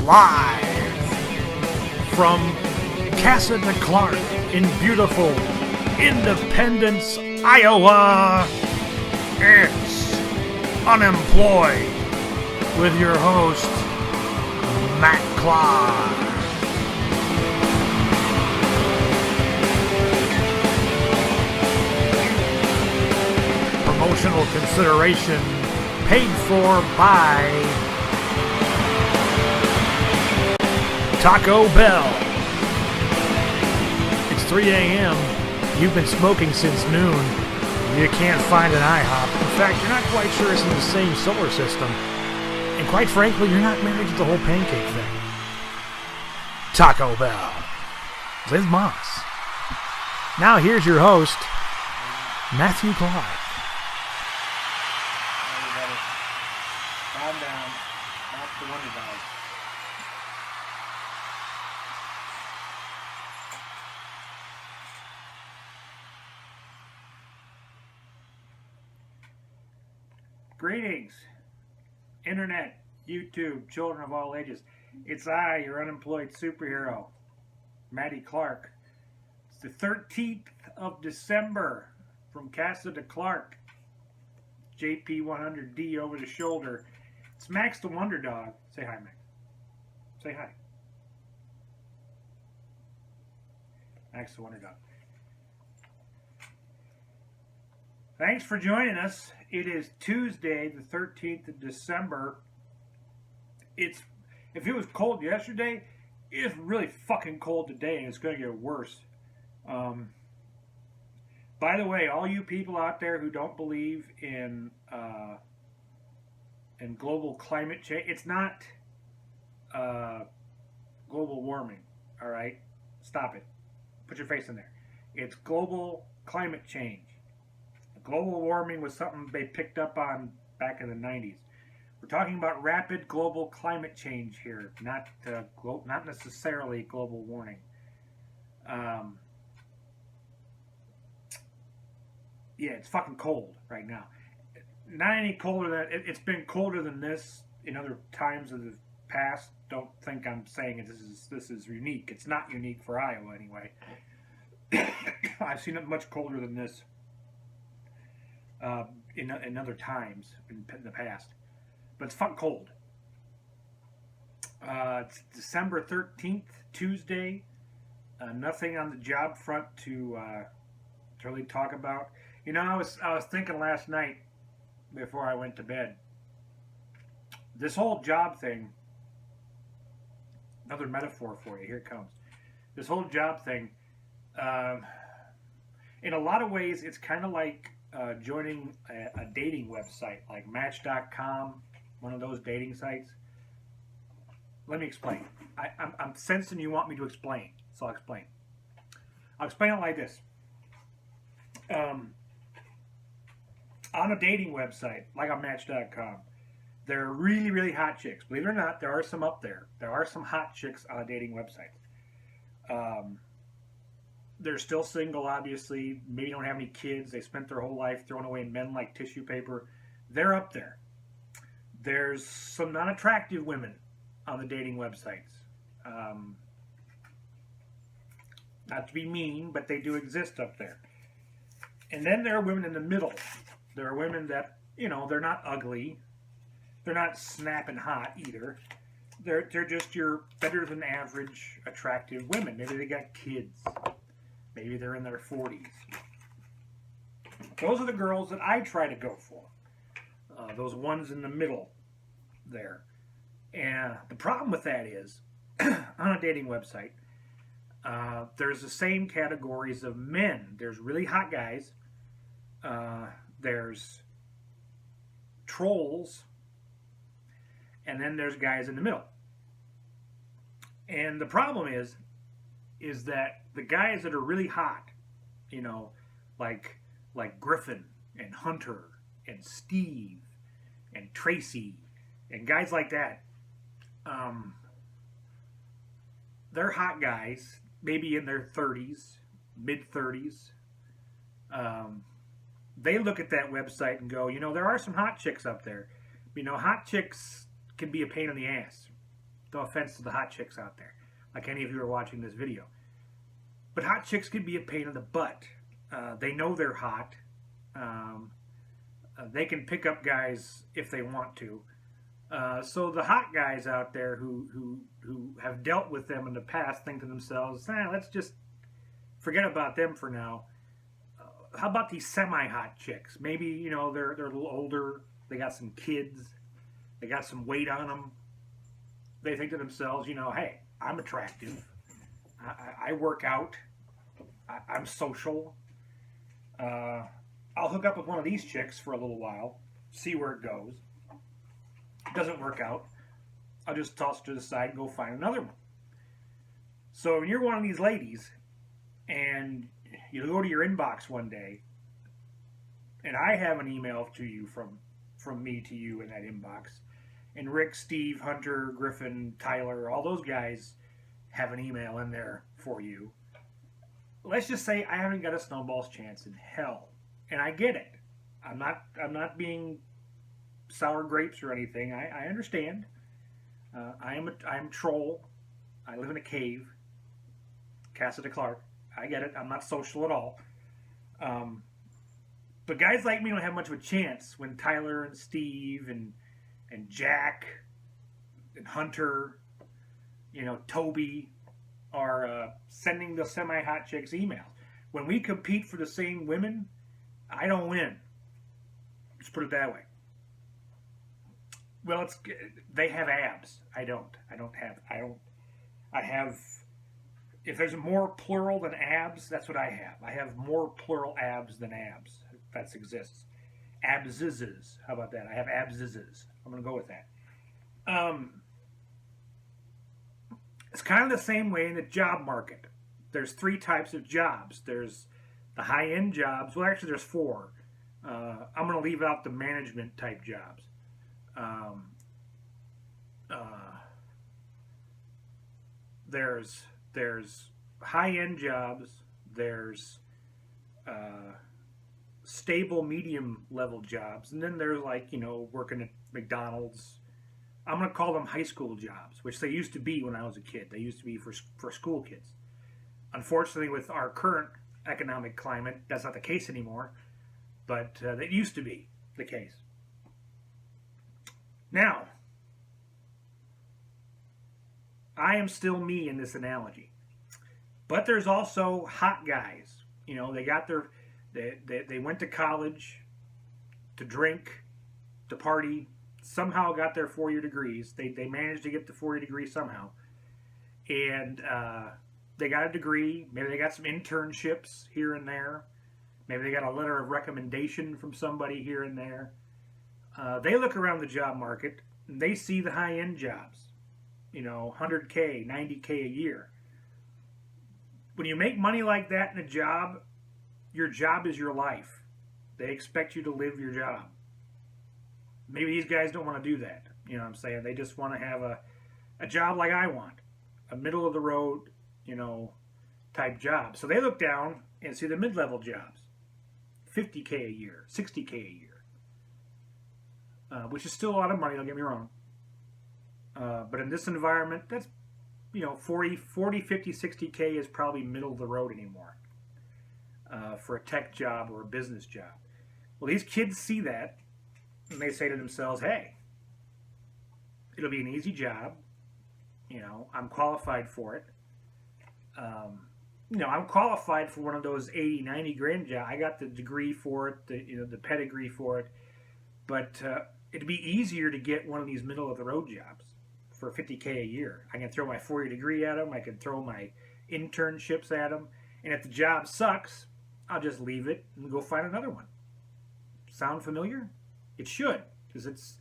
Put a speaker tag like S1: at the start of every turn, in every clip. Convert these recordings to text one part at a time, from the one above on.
S1: Live from Casa de Clark in beautiful Independence, Iowa, it's Unemployed with your host, Matt Clark. Promotional consideration paid for by Taco Bell. It's 3 a.m. You've been smoking since noon. You can't find an IHOP. In fact, you're not quite sure it's in the same solar system. And quite frankly, you're not married to the whole pancake thing. Taco Bell. Liz Moss. Now here's your host, Matthew Clark.
S2: Calm down. Not the Wonder Dog. Greetings, Internet, YouTube, children of all ages. It's I, your unemployed superhero, Matty Clark. It's the 13th of December from Casa de Clark. JP100D over the shoulder. It's Max the Wonder Dog. Say hi, Max. Say hi. Max the Wonder Dog. Thanks for joining us. It is Tuesday, the 13th of December. If it was cold yesterday, it's really fucking cold today, and it's going to get worse. By the way, all you people out there who don't believe in global climate change, it's not global warming, all right? Stop it. Put your face in there. It's global climate change. Global warming was something they picked up on back in the 90s. We're talking about rapid global climate change here, not necessarily global warming. Yeah, it's fucking cold right now. Not any colder than it's been colder than this in other times of the past. Don't think I'm saying this is unique. It's not unique for Iowa anyway. I've seen it much colder than this in other times in the past, but it's fucking cold. It's December 13th, Tuesday. Nothing on the job front to really talk about. You know, I was thinking last night before I went to bed. This whole job thing. Another metaphor for you. Here it comes. This whole job thing. In a lot of ways, it's kind of like joining a dating website like Match.com, one of those dating sites. Let me explain. I'm sensing you want me to explain, so I'll explain. I'll explain it like this. On a dating website, like on Match.com, there are really, really hot chicks. Believe it or not, there are some up there. There are some hot chicks on a dating website. They're still single, obviously. Maybe don't have any kids. They spent their whole life throwing away men like tissue paper. They're up there. There's some non-attractive women on the dating websites. Not to be mean, but they do exist up there. And then there are women in the middle. There are women that, you know, they're not ugly. They're not snapping hot either. They're just your better than average attractive women. Maybe they got kids. Maybe they're in their 40s. Those are the girls that I try to go for. Those ones in the middle there. And the problem with that is, on a dating website, there's the same categories of men. There's really hot guys. There's trolls. And then there's guys in the middle. And the problem is that the guys that are really hot, you know, like Griffin and Hunter and Steve and Tracy and guys like that, they're hot guys, maybe in their 30s, mid-30s. They look at that website and go, you know, there are some hot chicks up there. You know, hot chicks can be a pain in the ass. No offense to the hot chicks out there, like any of you are watching this video. But hot chicks can be a pain in the butt. They know they're hot. They can pick up guys if they want to. So the hot guys out there who have dealt with them in the past think to themselves, let's just forget about them for now. How about these semi-hot chicks? Maybe, you know, they're a little older. They got some kids. They got some weight on them. They think to themselves, you know, hey, I'm attractive. I work out. I'm social. I'll hook up with one of these chicks for a little while, see where it goes. Doesn't work out, I'll just toss it to the side and go find another one. So when you're one of these ladies and you go to your inbox one day and I have an email to you from me to you in that inbox, and Rick, Steve, Hunter, Griffin, Tyler, all those guys have an email in there for you. Let's just say I haven't got a snowball's chance in hell, and I get it. I'm not being sour grapes or anything. I understand. I am troll. I live in a cave. Cassidy Clark. I get it. I'm not social at all. But guys like me don't have much of a chance when Tyler and Steve and Jack and Hunter, you know, Toby are sending the semi-hot chicks emails. When we compete for the same women, I don't win. Let's put it that way. Well, they have abs. I don't. I have. If there's more plural than abs, that's what I have. I have more plural abs than abs. If that exists. Abszizzes. How about that? I have abszizzes. I'm going to go with that. It's kind of the same way in the job market. There's 3 types of jobs. There's the high-end jobs. Well, actually, there's 4. I'm going to leave out the management type jobs. There's high-end jobs. There's stable medium level jobs, and then there's, like, you know, working at McDonald's. I'm going to call them high school jobs, which they used to be when I was a kid. They used to be for school kids. Unfortunately, with our current economic climate, that's not the case anymore, but that used to be the case. Now, I am still me in this analogy, but there's also hot guys. You know, they got they went to college to drink, to party, somehow got their 4-year degrees. They managed to get the 4-year degree somehow, and they got a degree. Maybe they got some internships here and there. Maybe they got a letter of recommendation from somebody here and there. They look around the job market and they see the high-end jobs, you know, 100K, 90K a year. When you make money like that in a job, your job is your life. They expect you to live your job. Maybe these guys don't want to do that. You know what I'm saying? They just want to have a job like I want, a middle-of-the-road, you know, type job. So they look down and see the mid-level jobs, 50K a year, 60K a year. Which is still a lot of money, don't get me wrong. But in this environment, that's, you know, 40, 50, 60K is probably middle of the road anymore for a tech job or a business job. Well, these kids see that, and they say to themselves, hey, it'll be an easy job. You know, I'm qualified for it. You know, I'm qualified for one of those 80, 90 grand jobs. I got the degree for it, the pedigree for it. But it'd be easier to get one of these middle-of-the-road jobs for 50K a year. I can throw my 4-year degree at them. I can throw my internships at them. And if the job sucks, I'll just leave it and go find another one. Sound familiar? It should, because it's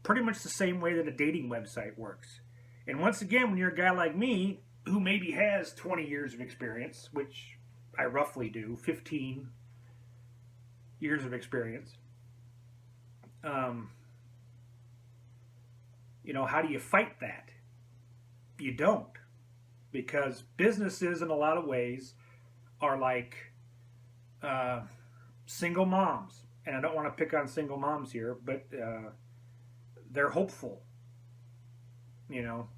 S2: pretty much the same way that a dating website works. And once again, when you're a guy like me, who maybe has 20 years of experience, which I roughly do, 15 years of experience, you know, how do you fight that? You don't. Because businesses, in a lot of ways, are like single moms. And I don't want to pick on single moms here, but they're hopeful. You know,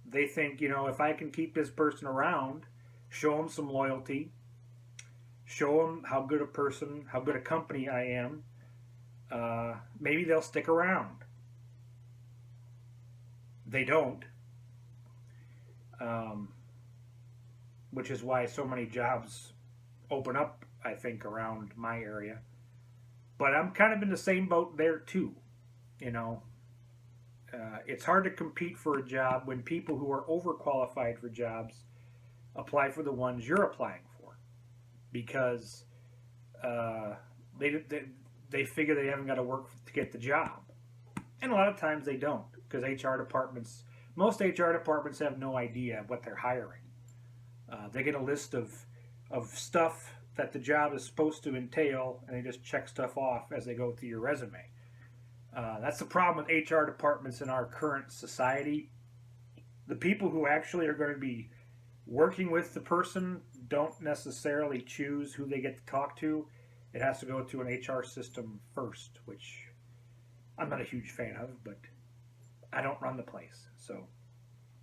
S2: They think, if I can keep this person around, show them some loyalty, show them how good a person, how good a company I am, maybe they'll stick around. They don't, which is why so many jobs open up, I think, around my area. But I'm kind of in the same boat there too. You know, it's hard to compete for a job when people who are overqualified for jobs apply for the ones you're applying for, because they figure they haven't got to work to get the job, and a lot of times they don't, because most HR departments have no idea what they're hiring. They get a list of stuff that the job is supposed to entail, and they just check stuff off as they go through your resume. That's the problem with HR departments in our current society. The people who actually are going to be working with the person don't necessarily choose who they get to talk to. It has to go to an HR system first, which I'm not a huge fan of, but I don't run the place, so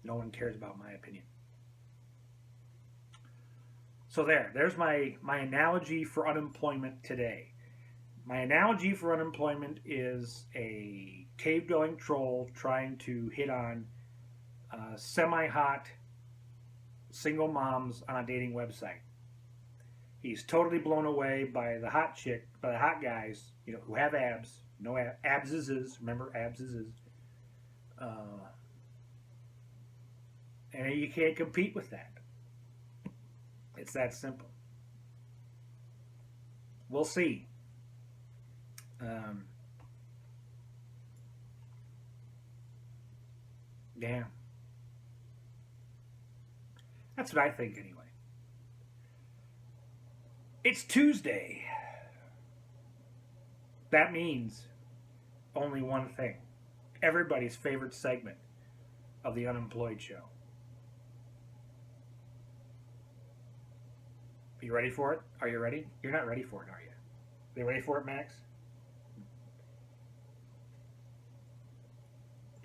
S2: no one cares about my opinion. So there's my analogy for unemployment today. My analogy for unemployment is a cave-dwelling troll trying to hit on semi-hot single moms on a dating website. He's totally blown away by the hot guys, who have abs. No abs is. Remember, abs is. And you can't compete with that. It's that simple. We'll see. Yeah. That's what I think anyway. It's Tuesday. That means only one thing. Everybody's favorite segment of the Unemployed show. Are you ready for it? Are you ready? You're not ready for it, are you? Are you ready for it, Max?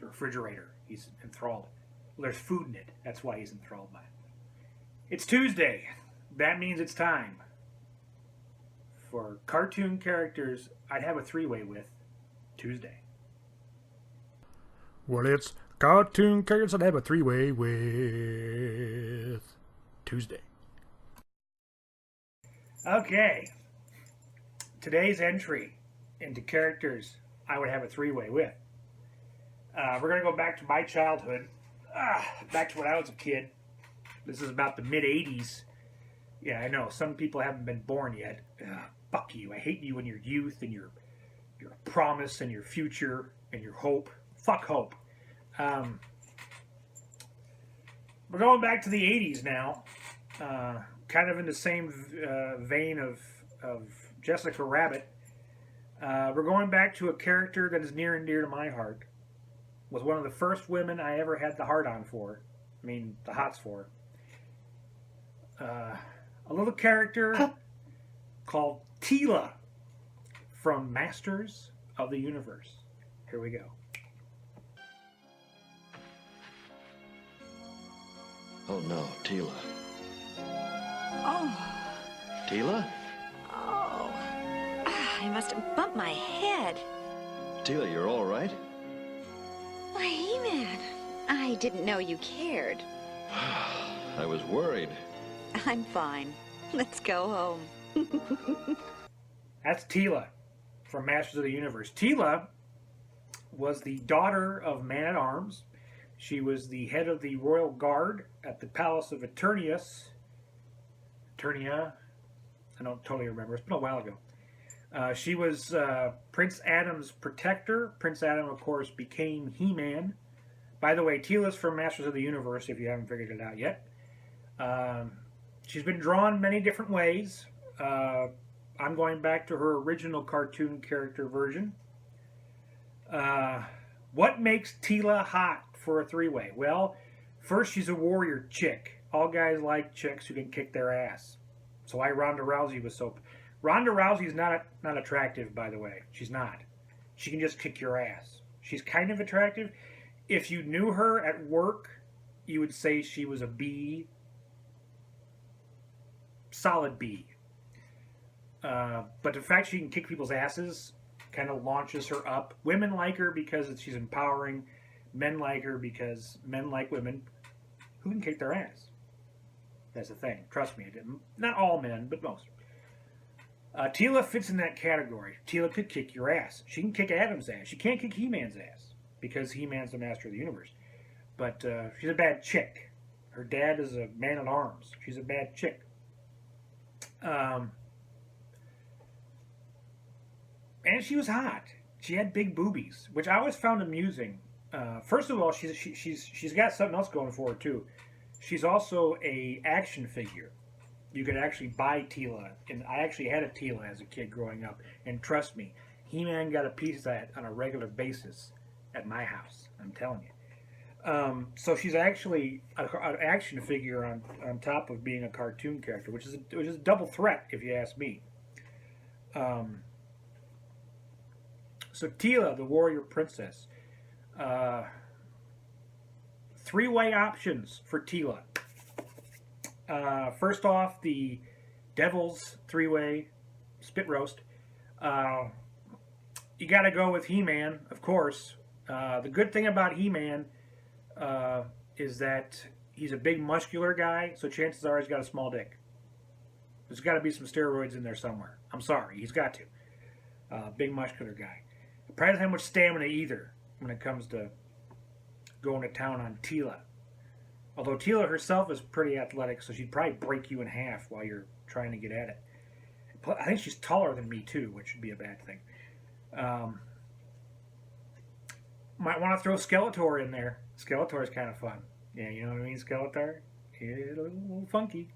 S2: The refrigerator. He's enthralled. Well, there's food in it. That's why he's enthralled by it. It's Tuesday. That means it's time for cartoon characters I'd have a three-way with Tuesday.
S1: Well, it's cartoon characters I'd have a three-way with Tuesday.
S2: Okay. Today's entry into characters I would have a three-way with. We're going to go back to my childhood. Back to when I was a kid. This is about the mid-'80s. Yeah, I know. Some people haven't been born yet. Fuck you. I hate you and your youth and your promise and your future and your hope. Fuck hope. We're going back to the 80s now. Kind of in the same vein of Jessica Rabbit. We're going back to a character that is near and dear to my heart. Was one of the first women I ever had the heart-on for. I mean, the hots for. A little character called Teela from Masters of the Universe. Here we go.
S3: Oh no, Teela.
S4: Oh.
S3: Teela?
S4: Oh. I must have bumped my head.
S3: Teela, you're all right?
S4: Why, He-Man, I didn't know you cared.
S3: I was worried.
S4: I'm fine. Let's go home.
S2: That's Teela from Masters of the Universe. Teela was the daughter of Man-at-Arms. She was the head of the Royal Guard at the Palace of Eternia. I don't totally remember. It's been a while ago. She was Prince Adam's protector. Prince Adam, of course, became He-Man. By the way, Teela's from Masters of the Universe, if you haven't figured it out yet. She's been drawn many different ways. I'm going back to her original cartoon character version. What makes Teela hot for a three-way? Well, first, she's a warrior chick. All guys like chicks who can kick their ass. So why Ronda Rousey was so... Ronda Rousey's not attractive, by the way. She's not. She can just kick your ass. She's kind of attractive. If you knew her at work, you would say she was a B, solid B. But the fact she can kick people's asses kind of launches her up. Women like her because she's empowering. Men like her because men like women who can kick their ass. That's the thing. Trust me, I didn't. Not all men, but most. Teela fits in that category. Teela could kick your ass. She can kick Adam's ass. She can't kick He-Man's ass because He-Man's the master of the universe. But she's a bad chick. Her dad is a man at arms. She's a bad chick. And she was hot. She had big boobies, which I always found amusing. First of all, she's got something else going for her too. She's also a action figure. You could actually buy Teela, and I actually had a Teela as a kid growing up. And trust me, He-Man got a piece of that on a regular basis at my house. I'm telling you. So she's actually an action figure on top of being a cartoon character, which is a double threat if you ask me. So Teela, the warrior princess. Three-way options for Teela. First off, the Devil's three-way spit roast. You got to go with He-Man, of course. The good thing about He-Man is that he's a big muscular guy, so chances are he's got a small dick. There's got to be some steroids in there somewhere. I'm sorry, he's got to. Big muscular guy. Probably doesn't have much stamina either when it comes to going to town on Teela. Although Teela herself is pretty athletic, so she'd probably break you in half while you're trying to get at it. I think she's taller than me too, which would be a bad thing. Might want to throw Skeletor in there. Skeletor is kind of fun. Yeah, you know what I mean, Skeletor? It's a little funky.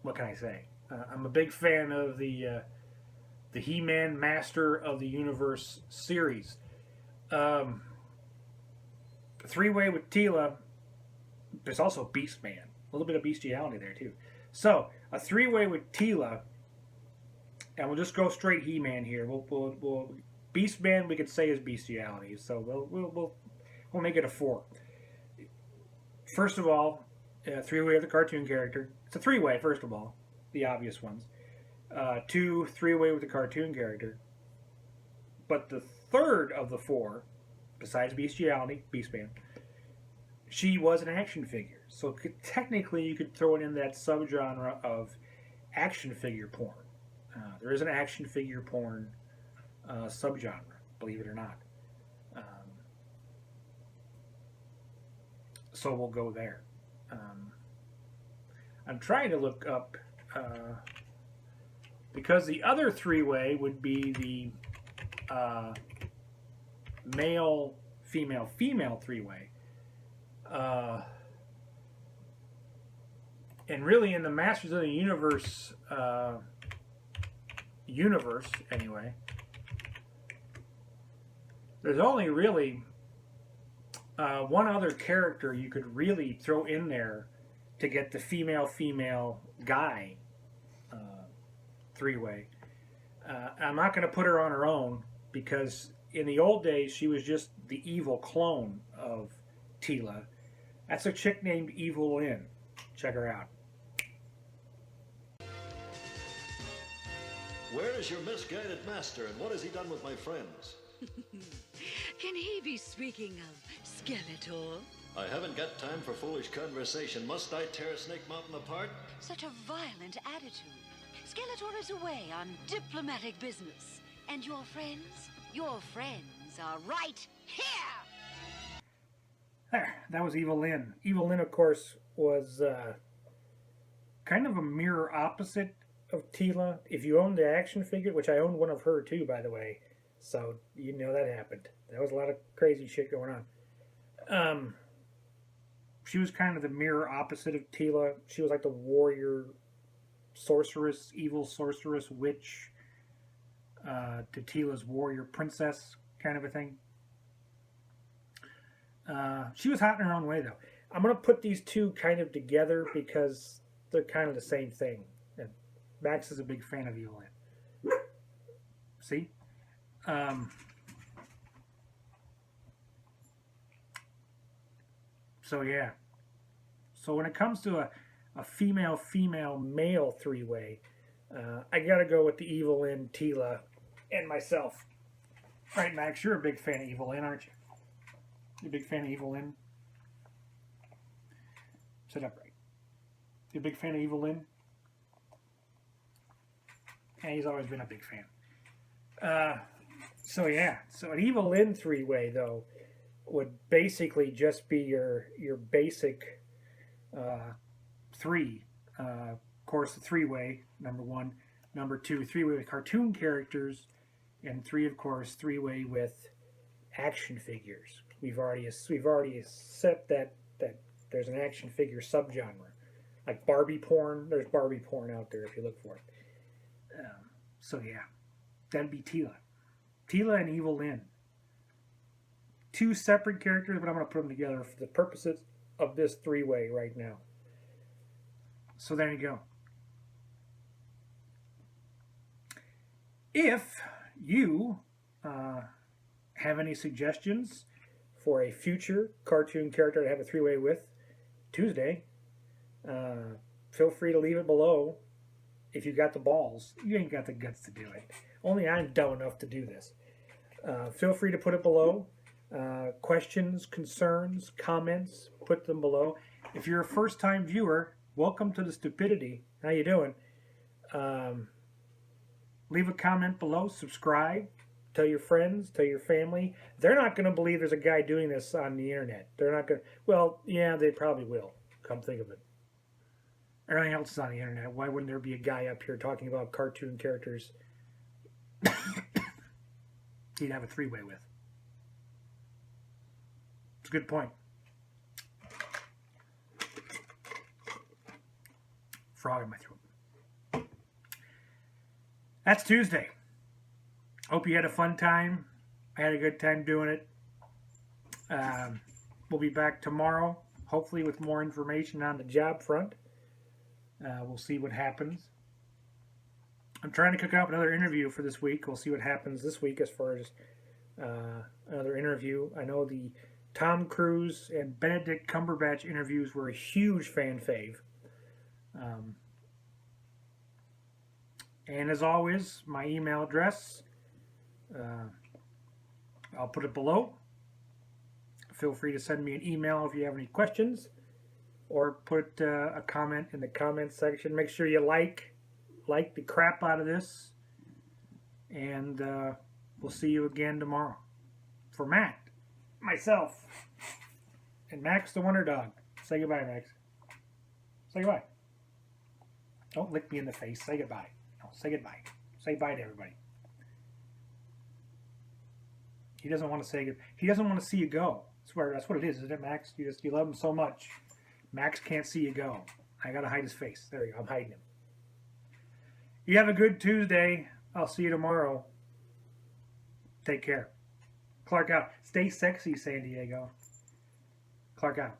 S2: What can I say? I'm a big fan of the He-Man Master of the Universe series. Three-way with Teela. There's also Beastman. A little bit of bestiality there too. So a three-way with Teela, and we'll just go straight He-Man here. We'll Beastman we could say is bestiality. So we'll make it a 4. First of all, three-way with the cartoon character. It's a three-way. First of all, the obvious ones. 2, three-way with the cartoon character. But the third of the 4, besides bestiality, Beastman, she was an action figure. So technically you could throw it in that subgenre of action figure porn. There is an action figure porn subgenre, believe it or not. So we'll go there. I'm trying to look up... because the other three-way would be the male, female, female three-way. And really in the Masters of the Universe anyway, there's only really one other character you could really throw in there to get the female-female guy three-way. I'm not going to put her on her own because in the old days she was just the evil clone of Teela. That's a chick named Evil Lynn. Check her out.
S3: Where is your misguided master, and what has he done with my friends?
S5: Can he be speaking of Skeletor?
S3: I haven't got time for foolish conversation. Must I tear Snake Mountain apart?
S5: Such a violent attitude. Skeletor is away on diplomatic business. And your friends are right here!
S2: There, that was Evil Lynn. Evil Lynn, of course, was kind of a mirror opposite of Teela. If you owned the action figure, which I owned one of her too, by the way, so you know that happened. There was a lot of crazy shit going on. She was kind of the mirror opposite of Teela. She was like the warrior, sorceress, evil sorceress, witch, to Teela's warrior princess kind of a thing. She was hot in her own way, though. I'm going to put these two kind of together because they're kind of the same thing. And Max is a big fan of Evil Lynn. See? So yeah. So when it comes to a female-male three-way, I gotta go with the Evil Lynn, Tila, and myself. Right, Max, you're a big fan of Evil Lynn, aren't you? You a big fan of Evil Lynn? Sit upright. You a big fan of Evil Lynn? Yeah, he's always been a big fan. So yeah, so an Evil Lynn three-way though would basically just be your basic three. Of course, the three-way, number one. Number two, three-way with cartoon characters. And three, of course, three-way with action figures. We've already set that there's an action figure subgenre. Like Barbie porn, there's Barbie porn out there if you look for it. So yeah, that'd be Tila. Tila and Evil Lynn. Two separate characters, but I'm going to put them together for the purposes of this three-way right now. So there you go. If you have any suggestions for a future cartoon character to have a three-way with Tuesday, feel free to leave it below. If you got the balls, you ain't got the guts to do it. Only I'm dumb enough to do this. Feel free to put it below. Questions, concerns, comments, put them below. If you're a first-time viewer, welcome to the stupidity. How you doing? Leave a comment below. Subscribe. Tell your friends. Tell your family. They're not going to believe there's a guy doing this on the internet. They're not going to. Well, yeah, they probably will. Come think of it. Everything else is on the internet. Why wouldn't there be a guy up here talking about cartoon characters he'd have a three-way with? It's a good point. Frog in my throat. That's Tuesday. Hope you had a fun time. I had a good time doing it. We'll be back tomorrow, hopefully with more information on the job front. We'll see what happens. I'm trying to cook up another interview for this week. We'll see what happens this week as far as another interview. I know the Tom Cruise and Benedict Cumberbatch interviews were a huge fan fave. And as always, my email address, I'll put it below. Feel free to send me an email if you have any questions, or put a comment in the comment section. Make sure you like the crap out of this, and we'll see you again tomorrow. For Matt, myself, and Max the Wonder Dog. Say goodbye, Max. Say goodbye. Don't lick me in the face. Say goodbye. No, say goodbye. Say bye to everybody. He doesn't want to say good. He doesn't want to see you go. I swear, that's what it is, isn't it, Max? You love him so much. Max can't see you go. I gotta hide his face. There you go. I'm hiding him. You have a good Tuesday. I'll see you tomorrow. Take care. Clark out. Stay sexy, San Diego. Clark out.